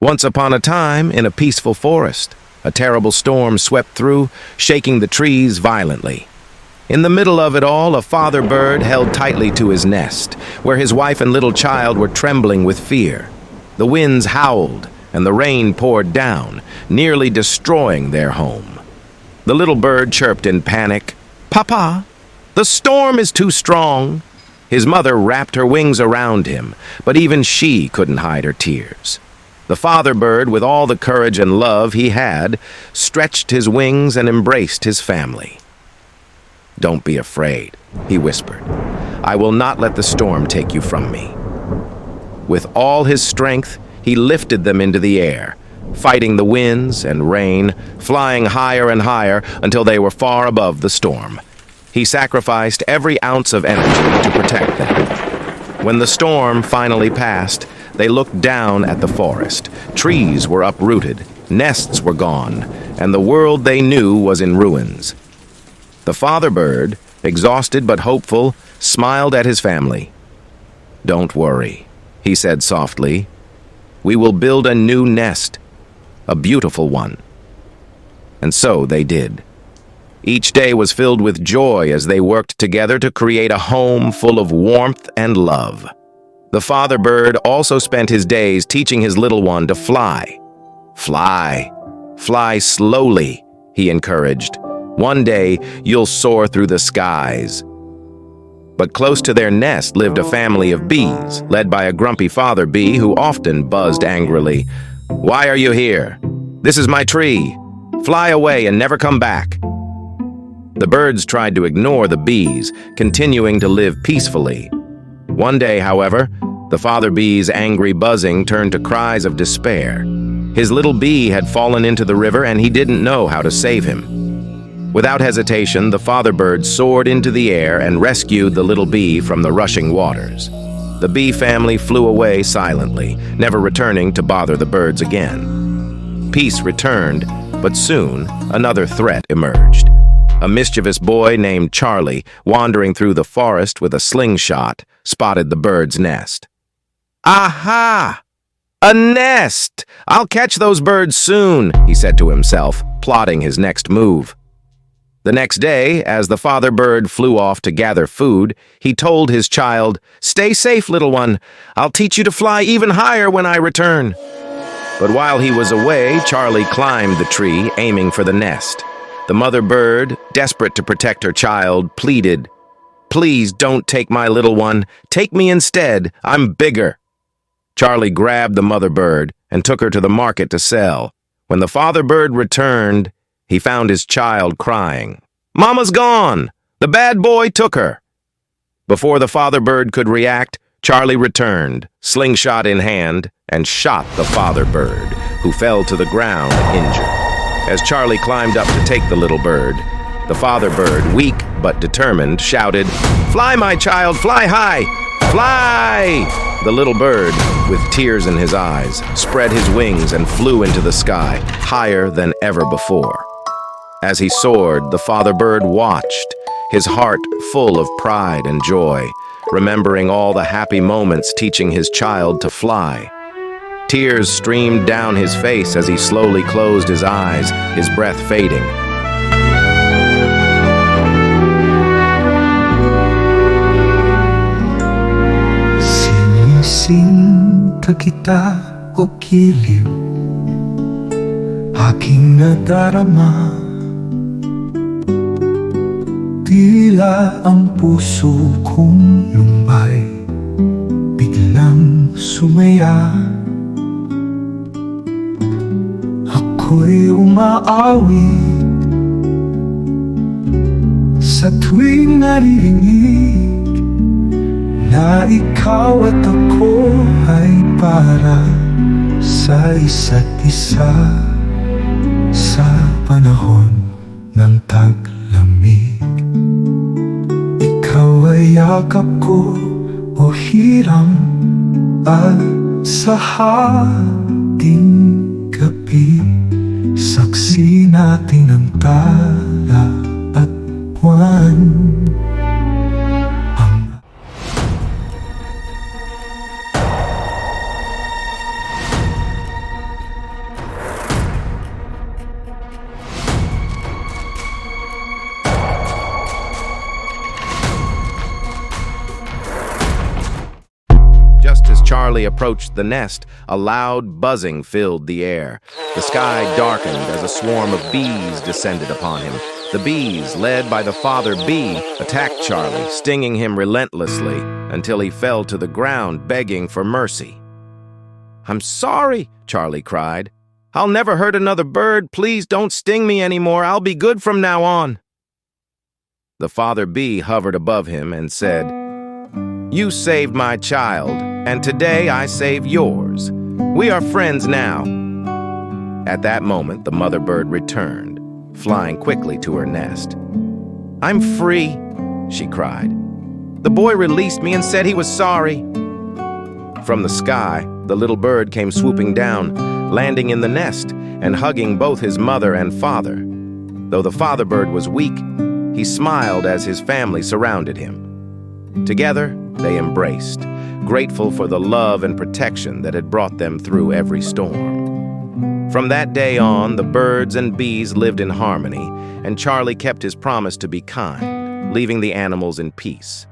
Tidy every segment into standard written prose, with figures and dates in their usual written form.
Once upon a time, in a peaceful forest, a terrible storm swept through, shaking the trees violently. In the middle of it all, a father bird held tightly to his nest, where his wife and little child were trembling with fear. The winds howled, and the rain poured down, nearly destroying their home. The little bird chirped in panic, "Papa, the storm is too strong." His mother wrapped her wings around him, but even she couldn't hide her tears. The father bird, with all the courage and love he had, stretched his wings and embraced his family. "Don't be afraid," he whispered. "I will not let the storm take you from me." With all his strength, he lifted them into the air, fighting the winds and rain, flying higher and higher until they were far above the storm. He sacrificed every ounce of energy to protect them. When the storm finally passed, they looked down at the forest. Trees were uprooted, nests were gone, and the world they knew was in ruins. The father bird, exhausted but hopeful, smiled at his family. "Don't worry," he said softly. "We will build a new nest, a beautiful one." And so they did. Each day was filled with joy as they worked together to create a home full of warmth and love. The father bird also spent his days teaching his little one to fly. "Fly, fly slowly," he encouraged. "One day you'll soar through the skies." But close to their nest lived a family of bees, led by a grumpy father bee who often buzzed angrily. "Why are you here? This is my tree. Fly away and never come back." The birds tried to ignore the bees, continuing to live peacefully. One day, however, the father bee's angry buzzing turned to cries of despair. His little bee had fallen into the river and he didn't know how to save him. Without hesitation, the father bird soared into the air and rescued the little bee from the rushing waters. The bee family flew away silently, never returning to bother the birds again. Peace returned, but soon another threat emerged. A mischievous boy named Charlie, wandering through the forest with a slingshot, spotted the bird's nest. "Aha! A nest! I'll catch those birds soon," he said to himself, plotting his next move. The next day, as the father bird flew off to gather food, he told his child, "Stay safe, little one. I'll teach you to fly even higher when I return." But while he was away, Charlie climbed the tree, aiming for the nest. The mother bird, desperate to protect her child, pleaded, "Please don't take my little one. Take me instead. I'm bigger." Charlie grabbed the mother bird and took her to the market to sell. When the father bird returned, he found his child crying. "Mama's gone! The bad boy took her!" Before the father bird could react, Charlie returned, slingshot in hand, and shot the father bird, who fell to the ground injured. As Charlie climbed up to take the little bird, the father bird, weak but determined, shouted, "Fly, my child, fly high! Fly!" The little bird, with tears in his eyes, spread his wings and flew into the sky, higher than ever before. As he soared, the father bird watched, his heart full of pride and joy, remembering all the happy moments teaching his child to fly. Tears streamed down his face as he slowly closed his eyes, his breath fading. Sinisinta kita o giliw, aking nadarama. Tila ang puso kong lumbay, biglang sumaya. Ako'y umaawit sa tuwing naririnig na ikaw at ako ay para sa isa't isa sa panahon ng taglamig. Ikaw ay yakap ko o hiram at sa hating gabi, saksi natin ang tala at buwan. Charlie approached the nest, a loud buzzing filled the air. The sky darkened as a swarm of bees descended upon him. The bees, led by the father bee, attacked Charlie, stinging him relentlessly until he fell to the ground, begging for mercy. "I'm sorry," Charlie cried. "I'll never hurt another bird. Please don't sting me anymore. I'll be good from now on." The father bee hovered above him and said, "You saved my child, and today I save yours. We are friends now." At that moment, the mother bird returned, flying quickly to her nest. "I'm free," she cried. "The boy released me and said he was sorry." From the sky, the little bird came swooping down, landing in the nest and hugging both his mother and father. Though the father bird was weak, he smiled as his family surrounded him. Together, they embraced, grateful for the love and protection that had brought them through every storm. From that day on, the birds and bees lived in harmony, and Charlie kept his promise to be kind, leaving the animals in peace.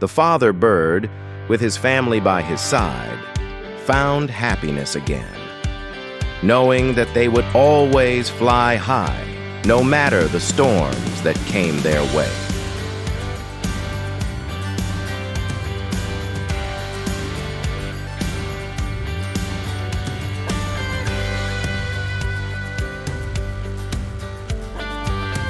The father bird, with his family by his side, found happiness again, knowing that they would always fly high, no matter the storms that came their way.